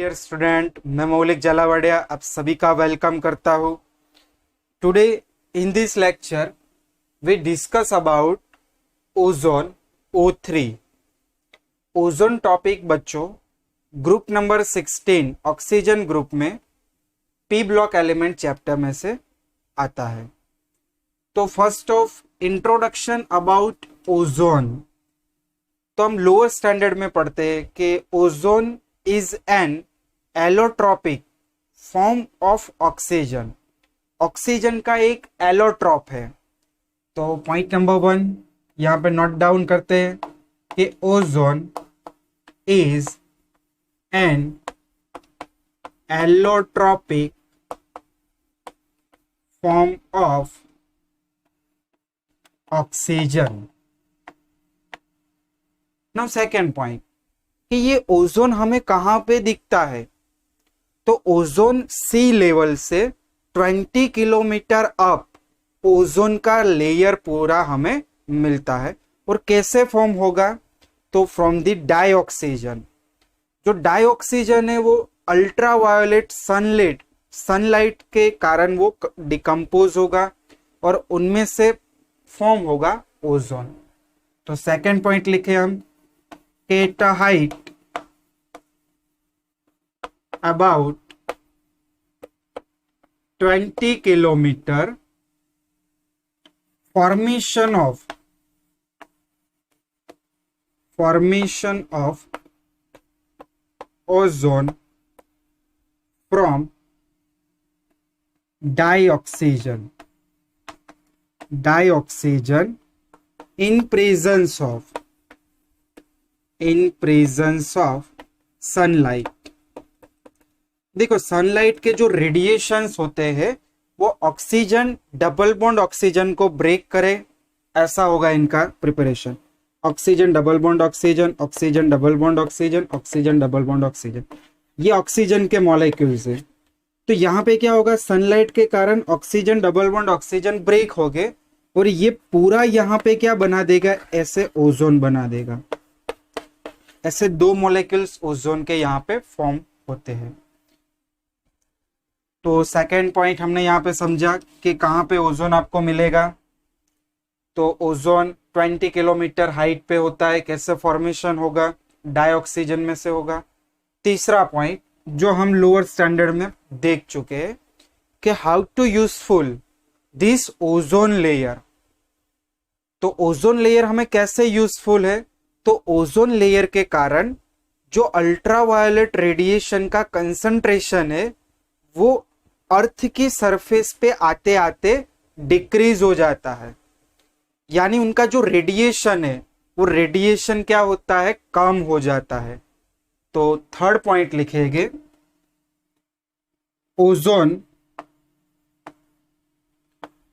Dear student, मैं मौलिक जलावाड़िया आप सभी का वेलकम करता हूँ। Today in this lecture we discuss about ozone O3। Ozone topic बच्चों ग्रुप नंबर 16 ऑक्सीजन ग्रुप में पी ब्लॉक एलिमेंट चैप्टर में से आता है। तो first of introduction about ozone, तो हम लोअर स्टैंडर्ड में पढ़ते हैं कि ozone is an allotropic form of oxygen. Oxygen का एक एलोट्रॉप है। तो पॉइंट नंबर 1 यहां पे नोट डाउन करते हैं कि ozone is an allotropic form of oxygen. Now second point कि ये ओजोन हमें कहां पे दिखता है। तो ओजोन सी लेवल से 20 किलोमीटर अप ओजोन का लेयर पूरा हमें मिलता है। और कैसे फॉर्म होगा? तो फ्रॉम द डाइऑक्सीजन। जो डाइऑक्सीजन है वो अल्ट्रावायोलेट सनलाइट के कारण वो डिकम्पोज होगा और उनमें से फॉर्म होगा ओजोन। तो सेकेंड पॉइंट लिखे हम at a height about 20 kilometer formation of ozone from dioxygen in presence of sunlight. देखो सनलाइट के जो रेडिएशंस होते हैं वो ऑक्सीजन डबल बॉन्ड ऑक्सीजन को ब्रेक करे, ऐसा होगा इनका preparation. Oxygen double bond oxygen, oxygen double bond oxygen, oxygen double bond oxygen, ये ऑक्सीजन के मॉलिक्यूल्स है। तो यहाँ पे क्या होगा, सनलाइट के कारण oxygen double bond oxygen break हो गए और ये पूरा यहाँ पे क्या बना देगा, ऐसे ओजोन बना देगा। ऐसे दो मॉलिक्यूल्स ओजोन के यहाँ पे फॉर्म होते हैं। तो सेकेंड पॉइंट हमने यहाँ पे समझा कि कहाँ पे ओजोन आपको मिलेगा। तो ओजोन 20 किलोमीटर हाइट पे होता है। कैसे फॉर्मेशन होगा? डाइऑक्सीजन में से होगा। तीसरा पॉइंट जो हम लोअर स्टैंडर्ड में देख चुके हैं कि how to useful this ozone layer. तो ओजोन लेयर हमें कैसे यूजफुल है? तो ओजोन लेयर के कारण जो अल्ट्रावायोलेट रेडिएशन का कंसंट्रेशन है वो अर्थ की सरफेस पे आते आते डिक्रीज हो जाता है। यानी उनका जो रेडिएशन है वो रेडिएशन क्या होता है, कम हो जाता है। तो थर्ड पॉइंट लिखेंगे ozone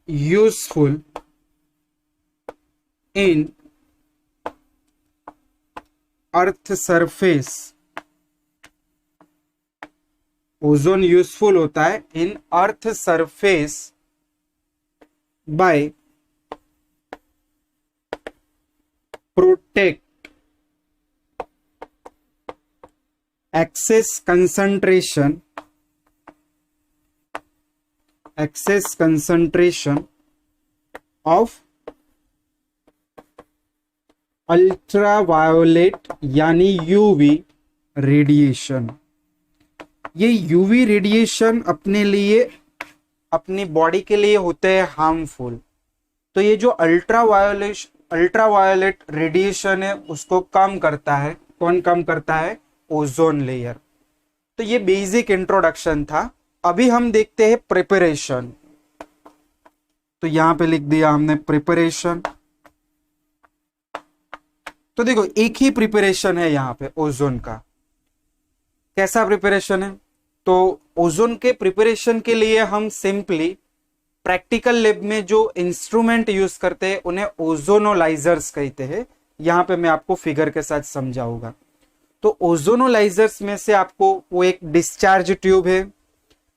useful in earth surface. Ozone useful होता है in earth surface by protect excess concentration of ultraviolet यानी यूवी रेडिएशन। ये यूवी रेडिएशन अपने लिए, अपनी बॉडी के लिए होते हैं हार्मफुल। तो ये जो अल्ट्रावायोलेट रेडिएशन है उसको कम करता है। कौन कम करता है? Ozone layer. तो ये बेसिक इंट्रोडक्शन था। अभी हम देखते हैं प्रिपरेशन। तो यहां पे लिख दिया हमने प्रिपरेशन। तो देखो एक ही प्रिपरेशन है यहाँ पे ओजोन का। कैसा प्रिपरेशन है? तो ओजोन के प्रिपरेशन के लिए हम सिंपली प्रैक्टिकल लैब में जो इंस्ट्रूमेंट यूज करते हैं उन्हें ओजोनोलाइजर्स कहते हैं। यहाँ पे मैं आपको फिगर के साथ समझाऊंगा। तो ओजोनोलाइजर्स में से आपको वो एक डिस्चार्ज ट्यूब है,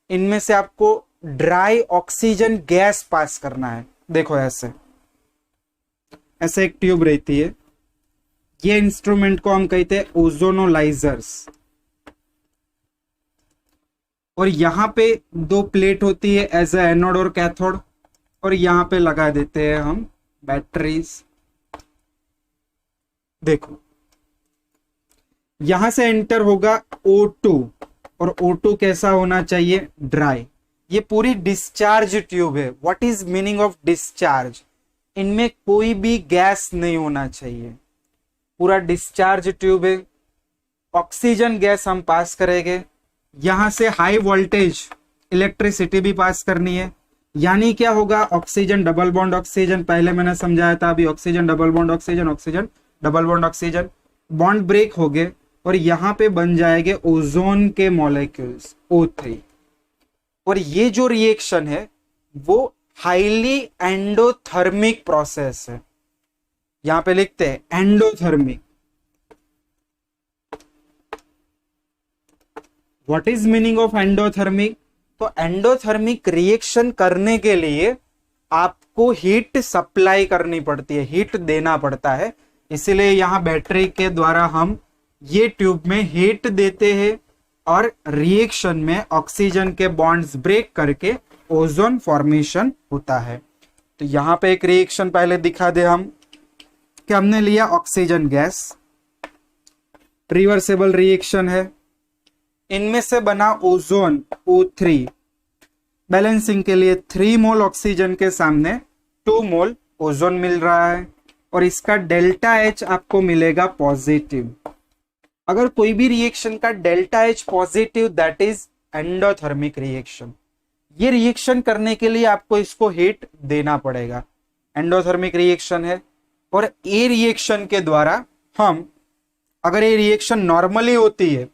इनमें से आपको ड्राई ऑक्सीजन गैस पास करना है। देखो ऐसे ऐसे एक ट्यूब रहती है, ये इंस्ट्रूमेंट को हम कहते हैं ओजोनोलाइजर्स। और यहाँ पे दो प्लेट होती है एज ए एनोड और कैथोड, और यहाँ पे लगा देते हैं हम बैटरीज। देखो यहां से एंटर होगा O2, और O2 कैसा होना चाहिए, ड्राई। ये पूरी डिस्चार्ज ट्यूब है। What is meaning of discharge, इनमें कोई भी गैस नहीं होना चाहिए, पूरा डिस्चार्ज ट्यूब है। ऑक्सीजन गैस हम पास करेंगे, यहां से हाई वोल्टेज इलेक्ट्रिसिटी भी पास करनी है। यानी क्या होगा, ऑक्सीजन डबल बॉन्ड ऑक्सीजन, पहले मैंने समझाया था, अभी oxygen double bond oxygen, oxygen double bond oxygen, bond break हो गए और यहां पे बन जाएंगे ओजोन के मॉलिक्यूल्स O3। और ये जो रिएक्शन है वो हाईली एंडोथर्मिक प्रोसेस है। यहां पे लिखते हैं endothermic. What is meaning of endothermic, तो एंडोथर्मिक रिएक्शन करने के लिए आपको हीट सप्लाई करनी पड़ती है, हीट देना पड़ता है। इसीलिए यहां बैटरी के द्वारा हम ये ट्यूब में हीट देते हैं और रिएक्शन में ऑक्सीजन के बॉन्ड्स ब्रेक करके ओजोन फॉर्मेशन होता है। तो यहां पे एक रिएक्शन पहले दिखा दे हम कि हमने लिया ऑक्सीजन गैस, रिवर्सेबल रिएक्शन है, इनमें से बना ओजोन O3। बैलेंसिंग के लिए 3 मोल ऑक्सीजन के सामने 2 मोल ओजोन मिल रहा है, और इसका डेल्टा H आपको मिलेगा पॉजिटिव। अगर कोई भी रिएक्शन का delta H positive, that is endothermic reaction. ये रिएक्शन करने के लिए आपको इसको हीट देना पड़ेगा, एंडोथर्मिक रिएक्शन है। और ये रिएक्शन के द्वारा हम, अगर ये रिएक्शन नॉर्मली होती है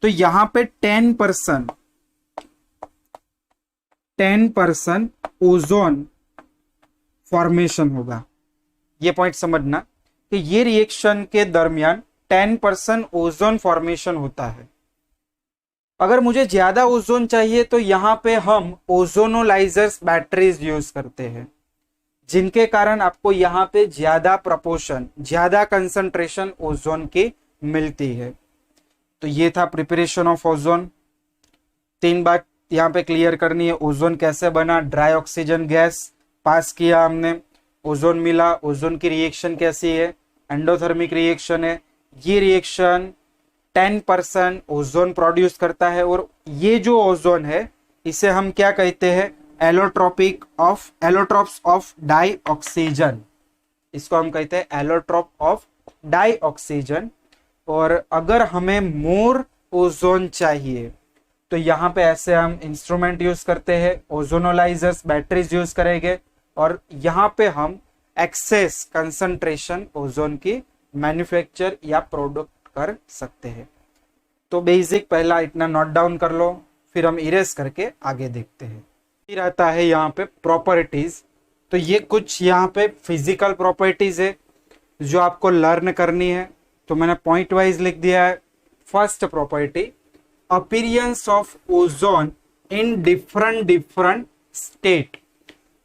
तो यहां पे 10% ओजोन फॉर्मेशन होगा। ये पॉइंट समझना कि ये रिएक्शन के दरमियान 10% ओजोन फॉर्मेशन होता है। अगर मुझे ज्यादा ओजोन चाहिए तो यहां पे हम ओजोनोलाइजर्स बैटरीज यूज करते हैं, जिनके कारण आपको यहां पे ज्यादा प्रपोर्शन, ज्यादा कंसंट्रेशन ओजोन की मिलती है। तो ये था प्रिपरेशन ऑफ ओजोन। 3 बात यहां पे क्लियर करनी है। ओजोन कैसे बना, ड्राई ऑक्सीजन गैस पास किया हमने, ओजोन मिला। ओजोन की रिएक्शन कैसी है, एंडोथर्मिक रिएक्शन है। ये रिएक्शन 10% ओजोन प्रोड्यूस करता है, और ये जो ओजोन है इसे हम क्या कहते हैं, एलोट्रोप्स ऑफ डाई ऑक्सीजन। इसको हम कहते हैं एलोट्रोप ऑफ डाई ऑक्सीजन। और अगर हमें मोर ओजोन चाहिए तो यहाँ पे ऐसे हम इंस्ट्रूमेंट यूज करते हैं, ओजोनोलाइजर्स बैटरीज यूज करेंगे, और यहाँ पे हम एक्सेस कंसंट्रेशन ओजोन की मैन्युफैक्चर या प्रोडक्ट कर सकते हैं। तो बेसिक पहला इतना नोट डाउन कर लो, फिर हम इरेज करके आगे देखते हैं। फिर आता है यहाँ पे प्रॉपर्टीज। तो ये कुछ यहाँ पे फिजिकल प्रॉपर्टीज है जो आपको लर्न करनी है, तो मैंने पॉइंट वाइज लिख दिया है। First property, appearance of ozone in different state.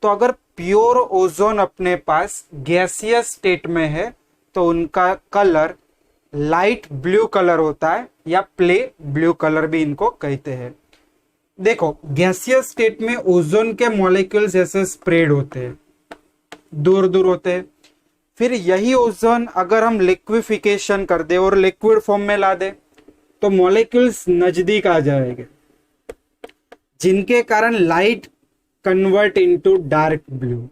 तो अगर प्योर ओजोन अपने पास गैसियस स्टेट में है तो उनका कलर लाइट ब्लू कलर होता है, या प्ले ब्लू कलर भी इनको कहते हैं। देखो गैसियस स्टेट में ओजोन के मॉलिक्यूल्स ऐसे स्प्रेड होते हैं, दूर दूर होते हैं। फिर यही ओजोन अगर हम लिक्विफिकेशन कर दे और लिक्विड फॉर्म में ला दे तो मॉलिक्यूल्स नजदीक आ जाएंगे, जिनके कारण light convert into dark blue,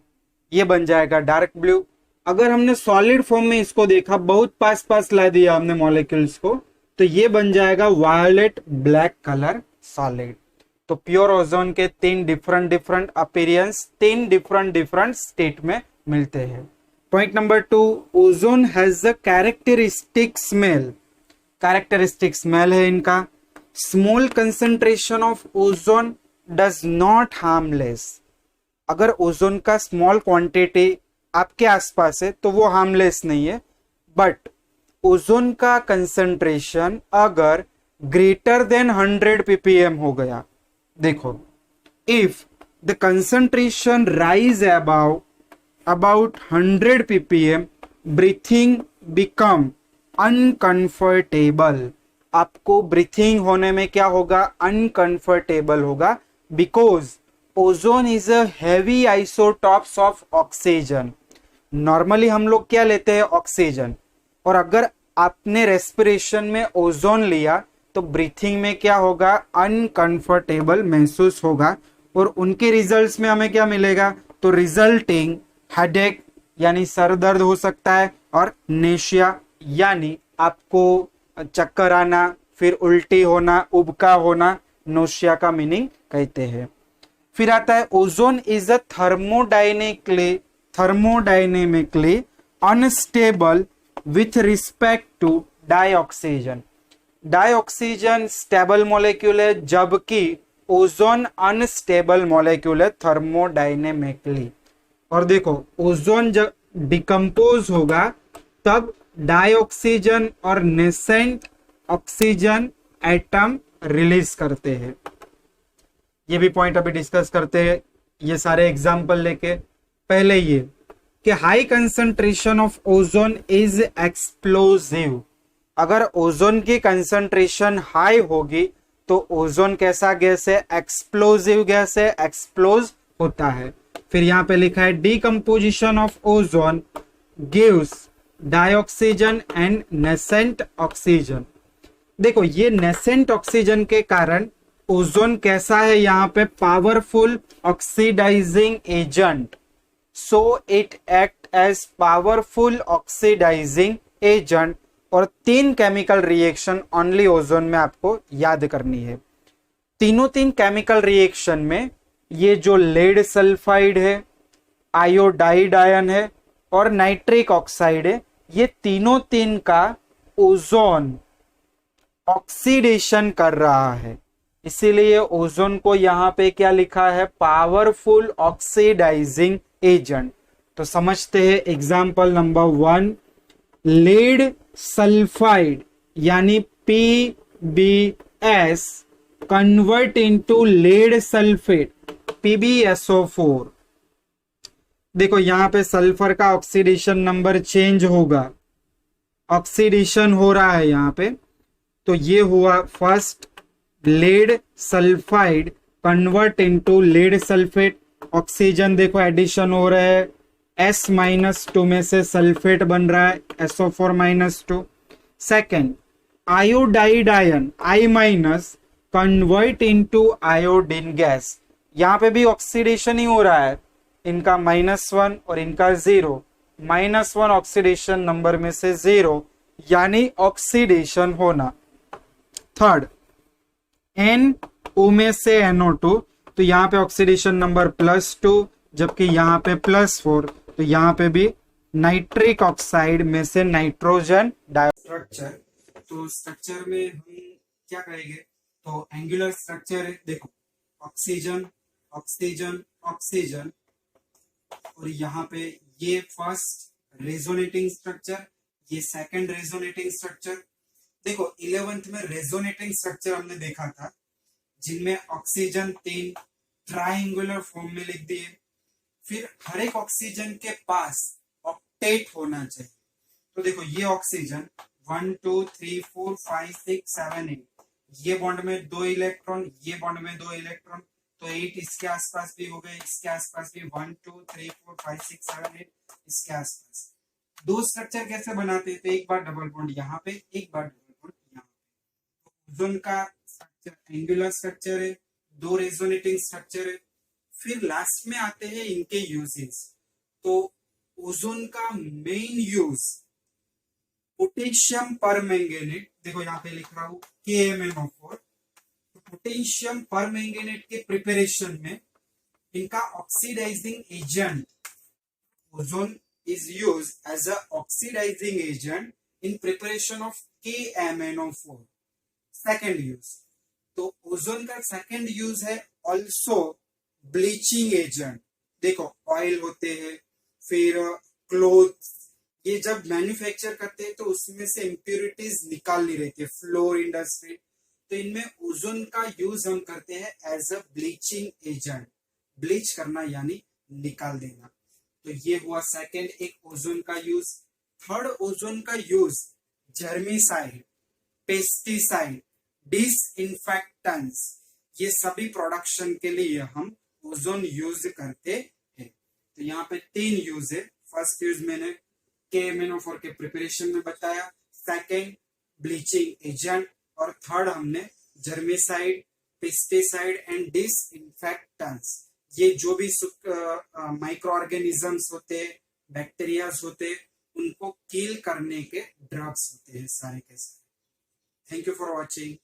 ये बन जाएगा डार्क ब्लू। अगर हमने सॉलिड फॉर्म में इसको देखा, बहुत पास पास ला दिया हमने मॉलिक्यूल्स को, तो ये बन जाएगा वायलेट ब्लैक कलर सॉलिड। तो प्योर ओजोन के 3 डिफरेंट अपीयरेंस 3 डिफरेंट स्टेट में मिलते हैं। Point number 2, ozone has the characteristic smell. Characteristic smell है इनका। Small concentration of ozone does not harmless. अगर ओजोन का स्मॉल क्वांटिटी आपके आसपास है तो वो हार्मलेस नहीं है, बट ओजोन का कंसेंट्रेशन अगर ग्रेटर देन 100 ppm हो गया, देखो if the concentration rise about 100 ppm, breathing become uncomfortable। आपको ब्रीथिंग होने में क्या होगा, अनकंफर्टेबल होगा, because ozone is a heavy isotopes of oxygen. Normally हम लोग क्या लेते हैं, ऑक्सीजन, और अगर आपने रेस्पिरेशन में ओजोन लिया तो ब्रीथिंग में क्या होगा, अनकंफर्टेबल महसूस होगा, और उनके रिजल्ट्स में हमें क्या मिलेगा, तो रिजल्टिंग हेडेक यानी सर दर्द हो सकता है, और नेशिया यानी आपको चक्कर आना, फिर उल्टी होना, उबका होना, नोशिया का मीनिंग कहते हैं। फिर आता है ozone is a thermodynamically unstable with respect to dioxygen. Dioxygen stable molecule है, जबकि ओजोन अनस्टेबल मॉलिक्यूल है थर्मोडायनेमिकली। और देखो ओजोन जब डिकम्पोज होगा तब डाइऑक्सीजन और नेसेंट ऑक्सीजन एटम रिलीज करते हैं। ये भी पॉइंट अभी डिस्कस करते हैं, ये सारे एग्जाम्पल लेके। पहले ये कि high concentration of ozone is explosive. अगर ओजोन की कंसंट्रेशन हाई होगी तो ओजोन कैसा गैस है, एक्सप्लोजिव गैस है, एक्सप्लोज होता है। फिर यहां पे लिखा है decomposition of ozone gives dioxygen and nascent oxygen. देखो ये नेसेंट ऑक्सीजन के कारण ओजोन कैसा है, यहाँ पे powerful oxidising agent, so it act as powerful oxidising agent. और 3 केमिकल रिएक्शन ओनली ओजोन में आपको याद करनी है। तीनों केमिकल रिएक्शन में ये जो लेड सल्फाइड है, आयोडाइड आयन है और नाइट्रिक ऑक्साइड है, ये तीनों का ओजोन ऑक्सीडेशन कर रहा है, इसीलिए ओजोन को यहां पे क्या लिखा है, पावरफुल ऑक्सीडाइजिंग एजेंट। तो समझते हैं एग्जांपल नंबर 1, लेड सल्फाइड यानी PbS convert into lead sulphate PbSO4। देखो यहां पे सल्फर का ऑक्सीडेशन नंबर चेंज होगा, ऑक्सीडेशन हो रहा है यहां पे, तो ये हुआ first lead sulphide convert into lead sulphate. Oxygen देखो एडिशन हो रहा है, S-2 में से सल्फेट बन रहा है SO4-2। Second iodide ion I- convert into iodine gas, यहां पे भी ऑक्सीडेशन ही हो रहा है, इनका -1 और इनका 0, -1 ऑक्सीडेशन नंबर में से 0 यानी ऑक्सीडेशन होना। थर्ड NO में से NO2, तो यहां पे ऑक्सीडेशन नंबर +2, जबकि यहां पे +4, तो यहां पे भी नाइट्रिक ऑक्साइड में से नाइट्रोजन डाइस्ट्रक्चर। तो स्ट्रक्चर में हम क्या करेंगे, तो एंगुलर स्ट्रक्चर है, देखो ऑक्सीजन ऑक्सीजन ऑक्सीजन, और यहाँ पे ये फर्स्ट रेजोनेटिंग स्ट्रक्चर, ये सेकंड रेजोनेटिंग स्ट्रक्चर। देखो 11th में रेजोनेटिंग स्ट्रक्चर हमने देखा था, जिनमें ऑक्सीजन 3 ट्राइंगुलर फॉर्म में लिख दिए। फिर हर एक ऑक्सीजन के पास ऑक्टेट होना चाहिए। तो देखो ये ऑक्सीजन 1 2 3 4 5 6 7 8, ये बॉन्ड में 2 इलेक्ट्रॉन, ये बॉन्ड में 2 इलेक्ट्रॉन, तो 8 इसके आसपास भी हो गए, इसके आसपास भी 1 2 3 4 5 6 7 8 इसके आसपास। दो स्ट्रक्चर कैसे बनाते हैं, तो एक बार डबल बॉन्ड यहाँ पे, एक बार डबल बॉन्ड यहाँ पे। ओजोन का स्ट्रक्चर एंगुलर स्ट्रक्चर है, 2 रेजोनेटिंग स्ट्रक्चर है। फिर लास्ट में आते हैं इनके यूजेस। तो ओजोन का मेन यूज पोटेशियम परमैंगनेट, देखो यहाँ पे लिख रहा हूं KMnO4। तो पोटेशियम परमैंगनेट के प्रिपरेशन में इनका oxidising agent, ozone is used as a oxidizing agent in preparation of KMnO4। Second use, तो ओजोन का सेकेंड यूज है ऑल्सो ब्लीचिंग एजेंट। देखो ऑयल होते हैं, फिर क्लोथ, ये जब मैन्युफैक्चर करते हैं तो उसमें से इंप्योरिटीज निकालनी रहती है, फ्लोर इंडस्ट्री, तो इनमें ओजोन का यूज हम करते हैं as a bleaching agent. Bleach करना यानी निकाल देना। तो ये हुआ सेकेंड एक ओजोन का यूज। थर्ड ओजोन का यूज जर्मिसाइड, पेस्टिसाइड, डिसइंफेक्टेंट्स, ये सभी प्रोडक्शन के लिए हम ओजोन यूज करते हैं। तो यहाँ पे 3 यूज है। फर्स्ट यूज मैंने KMnO4 के प्रिपरेशन में बताया, सेकेंड ब्लीचिंग एजेंट, और थर्ड हमने जर्मिसाइड, पेस्टिसाइड एंड डिसइंफेक्टेंट्स, ये जो भी माइक्रो ऑर्गेनिजम्स होते, बैक्टीरियाज होते, उनको किल करने के ड्रग्स होते हैं सारे के सारे। Thank you for watching.